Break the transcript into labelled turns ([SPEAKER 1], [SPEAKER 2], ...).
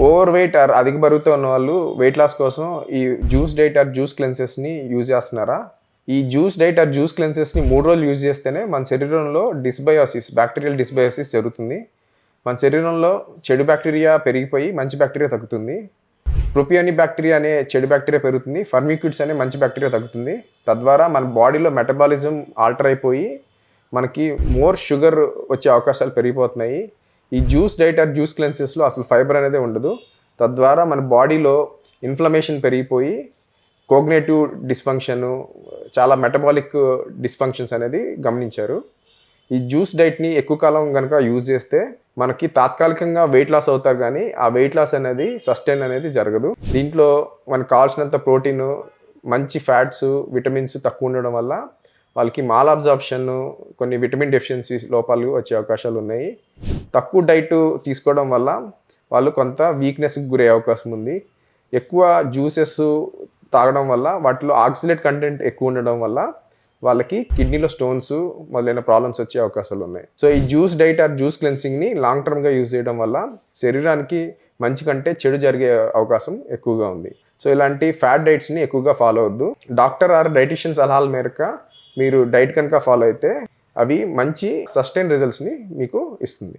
[SPEAKER 1] Over weight are అధిక బరువుతో ఉన్న వాళ్ళు వెయిట్ లాస్ కోసం ఈ జ్యూస్ డైట్ ఆర్ జ్యూస్ క్లెన్సెస్ని యూజ్ చేస్తున్నారా? ఈ జ్యూస్ డైట్ ఆర్ జ్యూస్ క్లెన్సెస్ని 3 రోజులు యూజ్ చేస్తేనే మన శరీరంలో బ్యాక్టీరియల్ డిస్బయోసిస్ జరుగుతుంది. మన శరీరంలో చెడు బ్యాక్టీరియా పెరిగిపోయి మంచి బ్యాక్టీరియా తగ్గుతుంది. ప్రొపియోని బ్యాక్టీరియా అనే చెడు బ్యాక్టీరియా పెరుగుతుంది. ఫర్మిక్యూట్స్ అనే మంచి బ్యాక్టీరియా తగ్గుతుంది. తద్వారా మన బాడీలో మెటబాలిజం ఆల్టర్ అయిపోయి మనకి మోర్ షుగర్ వచ్చే అవకాశాలు పెరిగిపోతున్నాయి. ఈ జ్యూస్ డైట్ ఆర్ జ్యూస్ క్లెన్సెస్లో అసలు ఫైబర్ అనేది ఉండదు. తద్వారా మన బాడీలో ఇన్ఫ్లమేషన్ పెరిగిపోయి కోగ్నేటివ్ డిస్ఫంక్షన్, చాలా మెటబాలిక్ డిస్ఫంక్షన్స్ అనేది గమనించారు. ఈ జ్యూస్ డైట్ని ఎక్కువ కాలం కనుక యూజ్ చేస్తే మనకి తాత్కాలికంగా వెయిట్ లాస్ అవుతారు, కానీ ఆ వెయిట్ లాస్ అనేది సస్టైన్ అనేది జరగదు. దీంట్లో మనకు కావాల్సినంత ప్రోటీన్, మంచి ఫ్యాట్స్, విటమిన్స్ తక్కువ ఉండడం వల్ల వాళ్ళకి మాల్ అబ్జార్ప్షన్, కొన్ని విటమిన్ డెఫిషియన్సీ లోపాలు వచ్చే అవకాశాలు ఉన్నాయి. తక్కువ డైట్ తీసుకోవడం వల్ల వాళ్ళు కొంత వీక్నెస్కి గురయ్యే అవకాశం ఉంది. ఎక్కువ జ్యూసెస్ తాగడం వల్ల వాటిలో ఆక్సిలేట్ కంటెంట్ ఎక్కువ ఉండడం వల్ల వాళ్ళకి కిడ్నీలో స్టోన్స్ మొదలైన ప్రాబ్లమ్స్ వచ్చే అవకాశాలు ఉన్నాయి. సో ఈ జ్యూస్ డైట్ ఆర్ జ్యూస్ క్లెన్సింగ్ని లాంగ్ టర్మ్గా యూజ్ చేయడం వల్ల శరీరానికి మంచి కంటే చెడు జరిగే అవకాశం ఎక్కువగా ఉంది. సో ఇలాంటి ఫ్యాట్ డైట్స్ని ఎక్కువగా ఫాలో అవద్దు. డాక్టర్ ఆర్ డైటీషియన్ సలహాల మేరకు మీరు డైట్ కనుక ఫాలో అయితే అవి మంచి సస్టైన్ రిజల్ట్స్ని మీకు ఇస్తుంది.